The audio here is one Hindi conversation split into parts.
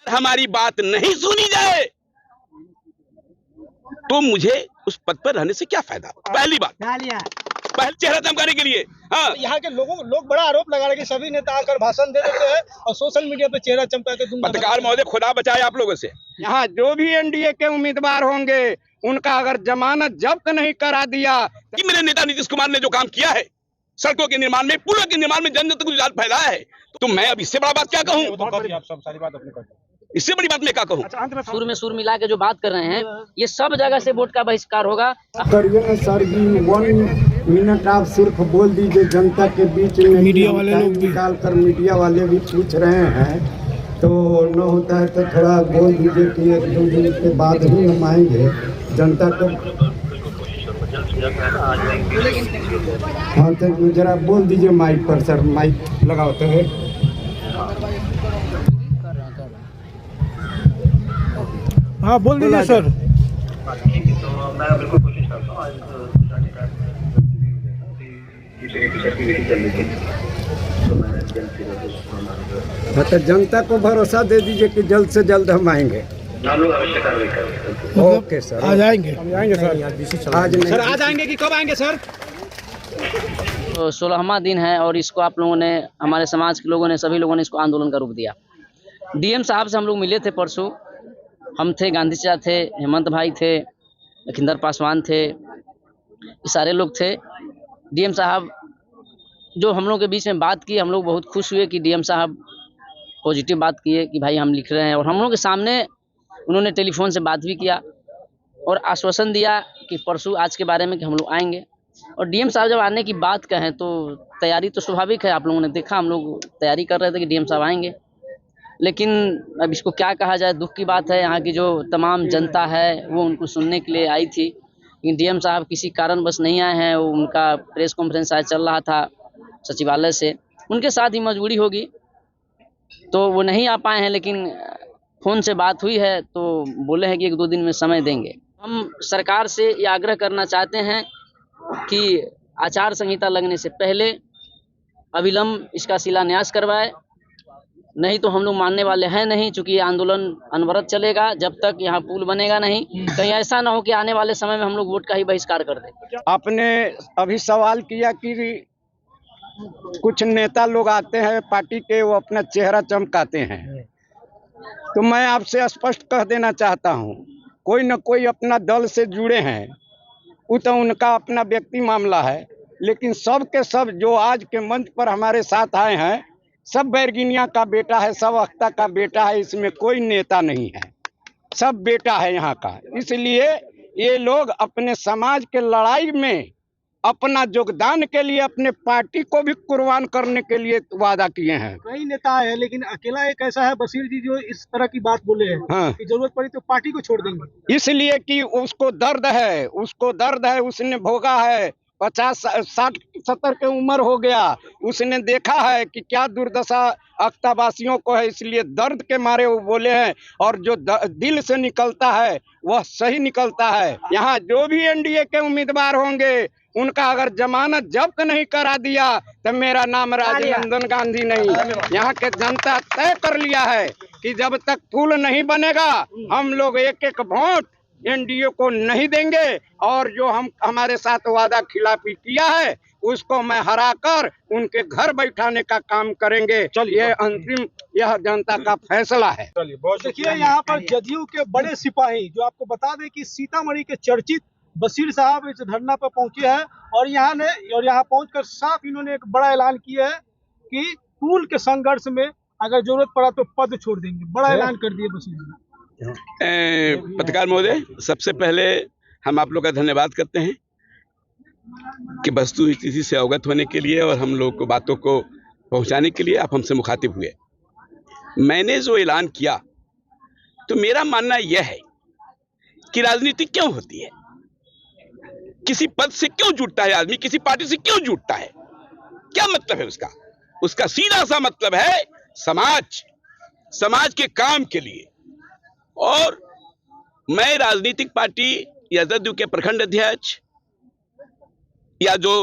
हमारी बात नहीं सुनी जाए तो मुझे उस पद पर रहने से क्या फायदा। पहली बात, पहले चेहरा चमकाने के लिए। हाँ, यहाँ के लोग बड़ा आरोप लगा रहे हैं कि सभी नेता आकर भाषण दे देते हैं और सोशल मीडिया पे चेहरा चमका के पत्रकार महोदय खुदा बचाए आप लोगों से। यहाँ जो भी एनडीए के उम्मीदवार होंगे उनका अगर जमानत जब्त नहीं करा दिया कि मेरे नेता नीतीश कुमार ने जो काम किया है सड़कों के निर्माण में, पुलों के निर्माण में, जन जन तक गुजरात फैलाया है, तो मैं अब इससे बड़ा बात क्या कहूँ, इससे बड़ी बात मैं क्या कहूँ। सुर में सुर मिला के जो बात कर रहे हैं, ये सब जगह से वोट का बहिष्कार होगा। करिए ना सर जी, 1 मिनट आप सिर्फ बोल दीजिए जनता के बीच में। मीडिया वाले लोग निकाल कर मीडिया वाले भी पूछ रहे हैं, तो न होता है तो थोड़ा बोल दीजिए कि 1-2 दिन के बाद ही हम आएंगे जनता को। हाँ तो जरा बोल दीजिए माइक पर सर, माइक लगाओ तो है। हाँ बोल दीजिए सर। तो मैं बिल्कुल कोशिश करता हूँ आज तो जनता को भरोसा दे दीजिए कि जल्द से जल्द हम आएंगे। ओके सर, आज आएंगे सर। आज नहीं, सर आज आएंगे कि कब आएंगे सर? 16वां दिन है और इसको आप लोगों ने, हमारे समाज के लोगों ने, सभी लोगों ने इसको आंदोलन का रूप दिया। डीएम साहब से हम लोग मिले थे परसों, हम थे, गांधी चाचा थे, हेमंत भाई थे, लखिंदर पासवान थे, ये सारे लोग थे। डीएम साहब जो हम लोग के बीच में बात की, हम लोग बहुत खुश हुए कि डीएम साहब पॉजिटिव बात किए कि भाई हम लिख रहे हैं, और हम लोग के सामने उन्होंने टेलीफोन से बात भी किया और आश्वासन दिया कि परसों आज के बारे में कि हम लोग आएंगे। और डीएम साहब जब आने की बात कहें तो तैयारी तो स्वाभाविक है, आप लोगों ने देखा हम लोग तैयारी कर रहे थे कि डीएम साहब आएंगे, लेकिन अब इसको क्या कहा जाए, दुख की बात है। यहाँ की जो तमाम जनता है वो उनको सुनने के लिए आई थी, लेकिन डीएम साहब किसी कारण बस नहीं आए हैं। वो उनका प्रेस कॉन्फ्रेंस आज चल रहा था सचिवालय से, उनके साथ ही मजबूरी होगी तो वो नहीं आ पाए हैं, लेकिन फ़ोन से बात हुई है तो बोले हैं कि 1-2 दिन में समय देंगे। हम सरकार से ये आग्रह करना चाहते हैं कि आचार संहिता लगने से पहले अविलंब इसका शिलान्यास करवाए, नहीं तो हम लोग मानने वाले हैं नहीं, चूँकि ये आंदोलन अनवरत चलेगा जब तक यहाँ पुल बनेगा नहीं। कहीं ऐसा ना हो कि आने वाले समय में हम लोग वोट का ही बहिष्कार कर दें। आपने अभी सवाल किया कि कुछ नेता लोग आते हैं पार्टी के, वो अपना चेहरा चमकाते हैं, तो मैं आपसे स्पष्ट कह देना चाहता हूं, कोई न कोई अपना दल से जुड़े हैं, वो तो उनका अपना व्यक्ति मामला है, लेकिन सब के सब जो आज के मंच पर हमारे साथ आए हैं, सब बैरगिनिया का बेटा है, सब अख्ता का बेटा है, इसमें कोई नेता नहीं है, सब बेटा है यहाँ का। इसलिए ये लोग अपने समाज के लड़ाई में अपना योगदान के लिए अपने पार्टी को भी कुर्बान करने के लिए वादा किए हैं। कई नेता है, लेकिन अकेला एक ऐसा है बशीर जी जो इस तरह की बात बोले हैं। हाँ। कि जरूरत पड़ी तो पार्टी को छोड़ देंगे, इसलिए कि उसको दर्द है, उसने भोगा है, 50, 60, 70 की उम्र हो गया, उसने देखा है कि क्या दुर्दशा अख्तावासियों को है, इसलिए दर्द के मारे वो बोले हैं, और जो दिल से निकलता है वह सही निकलता है। यहाँ जो भी एनडीए के उम्मीदवार होंगे उनका अगर जमानत जब्त नहीं करा दिया तो मेरा नाम राजनंदन गांधी नहीं। यहाँ के जनता तय कर लिया है कि जब तक पुल नहीं बनेगा हम लोग एक वोट एनडीए को नहीं देंगे, और जो हमारे साथ वादा खिलाफी किया है उसको मैं हराकर उनके घर बैठाने का काम करेंगे। चलिए अंतिम यह जनता का फैसला है। देखिए यहाँ पर जदयू के बड़े सिपाही, जो आपको बता दें कि सीतामढ़ी के चर्चित बशीर साहब इस धरना पर पहुंचे हैं, और यहाँ पहुंचकर साफ इन्होंने एक बड़ा ऐलान किया है कि पुल के संघर्ष में अगर जरूरत पड़ा तो पद छोड़ देंगे। बड़ा ऐलान कर दिया बशीर जी। पत्रकार महोदय, सबसे पहले हम आप लोग का धन्यवाद करते हैं कि वस्तु स्थिति से अवगत होने के लिए और हम लोग को बातों को पहुंचाने के लिए आप हमसे मुखातिब हुए। मैंने जो ऐलान किया तो मेरा मानना यह है कि राजनीति क्यों होती है, किसी पद से क्यों जुटता है आदमी, किसी पार्टी से क्यों जुटता है, क्या मतलब है उसका सीधा सा मतलब है समाज के काम के लिए। और मैं राजनीतिक पार्टी या जदयू के प्रखंड अध्यक्ष या जो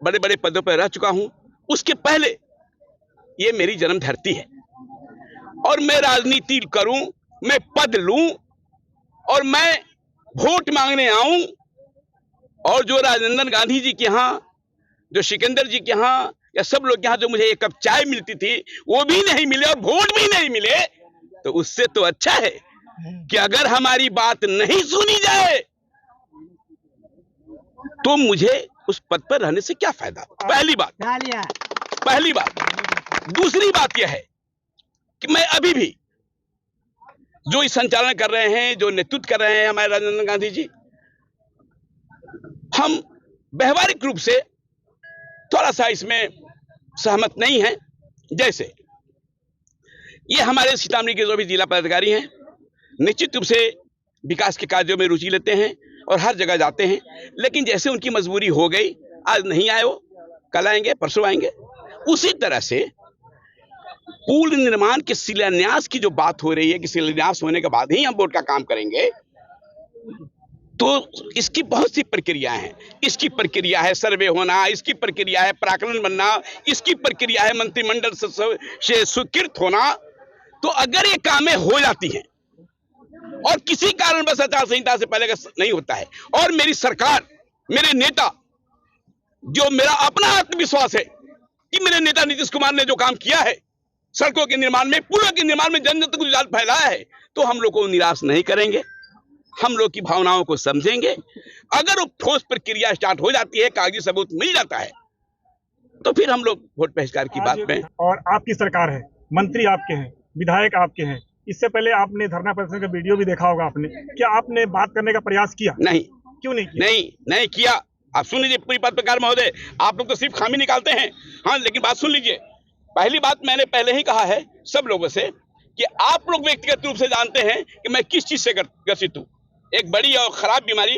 बड़े बड़े पदों पर रह चुका हूं, उसके पहले ये मेरी जन्म धरती है और मैं राजनीति करूं, मैं पद लूं और मैं वोट मांगने आऊं, और जो राजेंद्र गांधी जी के यहाँ, जो सिकंदर जी के यहाँ, या सब लोग के यहाँ जो मुझे एक कप चाय मिलती थी वो भी नहीं मिले और वोट भी नहीं मिले, तो उससे तो अच्छा है कि अगर हमारी बात नहीं सुनी जाए तो मुझे उस पद पर रहने से क्या फायदा। पहली बात। दूसरी बात यह है कि मैं अभी भी जो इस संचालन कर रहे हैं, जो नेतृत्व कर रहे हैं हमारे राजेंद्र गांधी जी, हम व्यवहारिक रूप से थोड़ा सा इसमें सहमत नहीं है। जैसे ये हमारे सीतामढ़ी के जो भी जिला पदाधिकारी हैं, निश्चित रूप से विकास के कार्यों में रुचि लेते हैं और हर जगह जाते हैं, लेकिन जैसे उनकी मजबूरी हो गई, आज नहीं आए वो, कल आएंगे, परसों आएंगे। उसी तरह से पुल निर्माण के शिलान्यास की जो बात हो रही है कि शिलान्यास होने के बाद ही हम बोर्ड का काम करेंगे, तो इसकी बहुत सी प्रक्रिया है। इसकी प्रक्रिया है सर्वे होना, इसकी प्रक्रिया है प्राकलन बनना, इसकी प्रक्रिया है मंत्रिमंडल से स्वीकृत होना। तो अगर ये कामें हो जाती हैं और किसी कारणवश आचार संहिता से पहले नहीं होता है, और मेरी सरकार, मेरे नेता, जो मेरा अपना आत्मविश्वास है कि मेरे नेता नीतीश कुमार ने जो काम किया है सड़कों के निर्माण में, पुलों के निर्माण में, जन जन तक जाल फैलाया है, तो हम लोग को निराश नहीं करेंगे, हम लोग की भावनाओं को समझेंगे। अगर वो ठोस प्रक्रिया स्टार्ट हो जाती है, कागजी सबूत मिल जाता है, तो फिर हम लोग वोट बहिष्कार की बात में। और आपकी सरकार है, मंत्री आपके हैं, विधायक आपके हैं, इससे पहले आपने धरना प्रदर्शन का वीडियो भी देखा होगा आपने, क्या आपने बात करने का प्रयास किया? नहीं। क्यों नहीं किया? नहीं किया। आप सुन लीजिए पूरी पत्रकार महोदय, आप लोग तो सिर्फ खामी निकालते हैं। हाँ, लेकिन बात सुन लीजिए। पहली बात, मैंने पहले ही कहा है सब लोगों से कि आप लोग व्यक्तिगत रूप से जानते हैं कि मैं किस चीज से ग्रसित हूँ। एक बड़ी और खराब बीमारी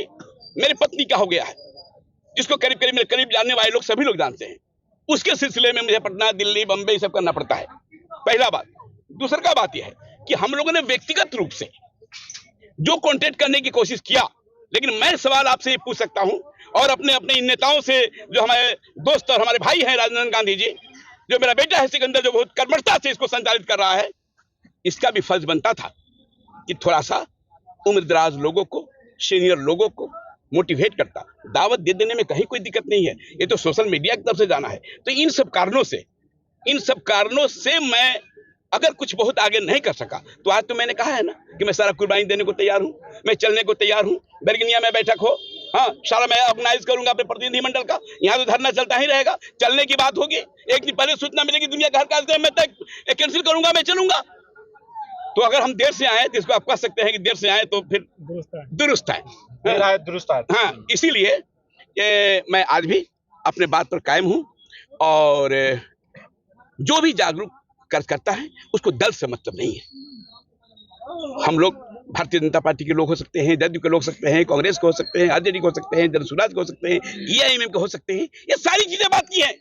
मेरी पत्नी का हो गया है, जिसको करीब जानने वाले लोग सभी लोग जानते हैं। उसके सिलसिले में मुझे पटना, दिल्ली, बंबई सब करना पड़ता है। पहला बात। दूसरा बात यह है कि हम लोगों ने व्यक्तिगत रूप से जो कॉन्टेक्ट करने की कोशिश किया, लेकिन मैं सवाल आपसे ये पूछ सकता हूं और अपने इन नेताओं से, जो हमारे दोस्त और हमारे भाई हैं राजेंद्र गांधी जी, जो मेरा बेटा है सिकंदर, जो बहुत कर्मठता से इसको संचालित कर रहा है, इसका भी फर्ज बनता था कि थोड़ा सा उम्रदराज लोगों को, सीनियर लोगों को मोटिवेट करता। दावत दे देने में कहीं कोई दिक्कत नहीं है, ये तो सोशल मीडिया की तरफ से जाना है। तो इन सब कारणों से मैं अगर कुछ बहुत आगे नहीं कर सका, तो आज तो मैंने कहा है ना कि मैं सारा कुर्बानी देने को तैयार हूं, मैं चलने को तैयार हूं। बर्गिनिया में बैठक हो, हाँ, सारा मैं ऑर्गेनाइज करूंगा अपने प्रतिनिधिमंडल का। यहाँ तो धरना चलता ही रहेगा, चलने की बात होगी, एक दिन पहले सूचना मिलेगी, दुनिया का हर कार्यक्रम मैं तक कैंसिल करूंगा, मैं चलूंगा। तो अगर हम देर से आए तो इसको आप कह सकते हैं कि देर से आए तो फिर दुरुस्त है। हाँ, इसीलिए मैं आज भी अपने बात पर कायम हूं, और जो भी जागरूक करता है उसको दल से मतलब नहीं है। हम लोग भारतीय जनता पार्टी के लोग हो सकते हैं, जदयू के लोग हो सकते हैं, कांग्रेस के हो सकते हैं, आरजेडी के हो सकते हैं, जनसुराज के हो सकते हैं, EIMM के हो सकते हैं, ये सारी चीजें बात की हैं।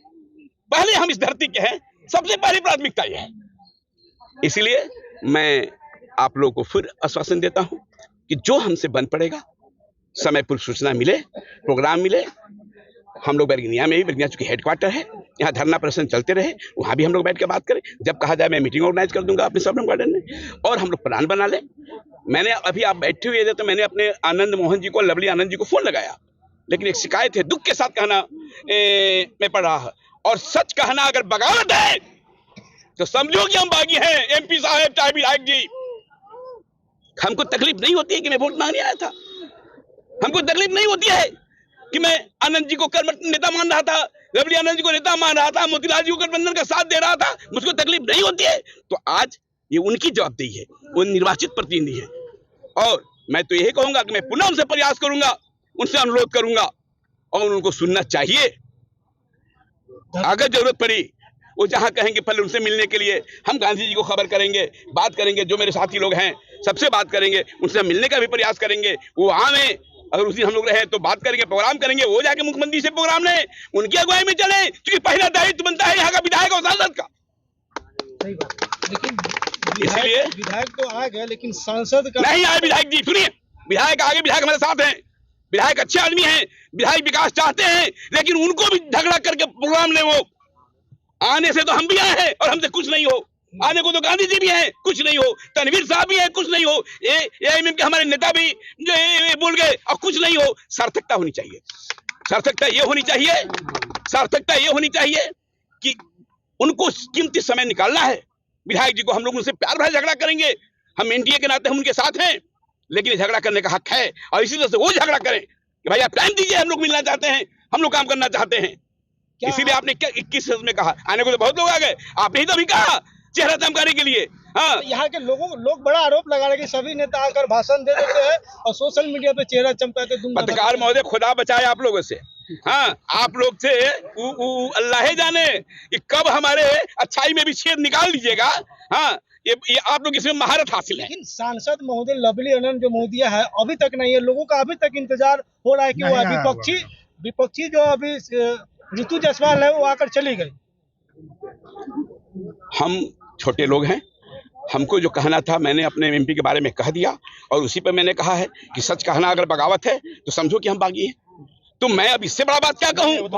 पहले हम इस धरती के हैं, सबसे पहली प्राथमिकता ये है। इसलिए मैं आप लोगों को फिर आश्वासन देता हूं कि जो हमसे बन पड़ेगा, समय पर सूचना मिले, प्रोग्राम मिले, हम लोग बर्गिनिया में भी, बर्गिनिया चूंकि हेडक्वार्टर है, यहाँ धरना प्रदर्शन चलते रहे, वहाँ भी हम लोग बैठ के बात करें। जब कहा जाए मैं मीटिंग ऑर्गेनाइज कर दूंगा अपने सबरम गार्डन में, और हम लोग प्लान बना लें। मैंने अभी आप बैठे हुए थे तो मैंने अपने आनंद मोहन जी को, लवली आनंद जी को फोन लगाया, लेकिन एक शिकायत है, दुख के साथ कहना मैं पड़ रहा है, और सच कहना अगर बगावत है तो समझो कि हम बागी हैं। MP साहब, चाहे विधायक जी, हमको तकलीफ नहीं होती है कि मैं वोट मांगने आया था, हमको तकलीफ नहीं होती है कि मैं आनंद जी को कर्मठ नेता मान रहा था, लवली आनंद जी को नेता मान रहा था, मोतीलाल जी को गठबंधन का साथ दे रहा था, मुझको तकलीफ नहीं होती है। तो आज ये उनकी जवाबदेही है, वो निर्वाचित प्रतिनिधि है, और मैं तो यही कहूंगा कि मैं पुनः उनसे प्रयास करूंगा, उनसे अनुरोध करूंगा, और उनको सुनना चाहिए। अगर जरूरत पड़ी वो जहां कहेंगे पहले उनसे मिलने के लिए हम गांधी जी को खबर करेंगे, बात करेंगे, जो मेरे साथी लोग हैं सबसे बात करेंगे, उनसे मिलने का भी प्रयास करेंगे। वो आए, अगर उस दिन हम लोग रहे तो बात करेंगे, प्रोग्राम करेंगे, वो जाके मुख्यमंत्री से प्रोग्राम लें, उनकी अगुवाई में चले, क्योंकि पहला दायित्व बनता है यहाँ का विधायक और सांसद का। सही बात। लेकिन इसलिए विधायक तो आ गए, लेकिन सांसद का नहीं आए। विधायक जी सुनिए, विधायक आगे, विधायक हमारे साथ हैं, विधायक अच्छे आदमी हैं, विधायक विकास चाहते हैं, लेकिन उनको भी झगड़ा करके प्रोग्राम ले। वो आने से तो हम भी आए हैं और हमसे कुछ नहीं हो, आने को तो गांधी जी भी हैं, कुछ नहीं हो, तनवीर साहब भी हैं, कुछ नहीं हो, एआईएमआईएम के हमारे नेता भी जो ये बोल गए और कुछ नहीं हो। सार्थकता होनी चाहिए, सार्थकता ये होनी चाहिए, सार्थकता ये होनी चाहिए कि उनको कीमती समय निकालना है। विधायक जी को हम लोग उनसे प्यार भरा झगड़ा करेंगे, हम एनडीए के नाते हम उनके साथ हैं, लेकिन झगड़ा करने का हक है और इसी तरह से वो झगड़ा करें कि भाई आप टाइम दीजिए, हम लोग मिलना चाहते हैं, हम लोग काम करना चाहते हैं। इसीलिए आपने क्या 21 में कहा, आने को तो बहुत लोग आ गए, आपने ही तो अभी कहा चेहरा चमकाने के लिए। हाँ, यहाँ के लोग बड़ा आरोप लगा रहे हैं कि सभी नेता आकर भाषण दे देते हैं और सोशल मीडिया पे चेहरा चमकाते। पत्रकार महोदय, खुदा बचाए आप लोगों से। हाँ, आप लोग से अल्लाह ही जाने कि कब हमारे अच्छाई में भी छेद निकाल लीजिएगा। हाँ, ये आप लोग इसमें महारत हासिल है। लेकिन सांसद महोदय लवली आनंद जो महोदय है अभी तक नहीं है, लोगों का अभी तक इंतजार हो रहा है कि वो विपक्षी जो अभी ऋतु जायसवाल है वो आकर चली गई। हम छोटे लोग हैं, हमको जो कहना था मैंने अपने एमपी के बारे में कह दिया और उसी पर मैंने कहा है कि सच कहना अगर बगावत है तो समझो कि हम बागी हैं। तो मैं अब इससे बड़ा बात क्या कहूँ।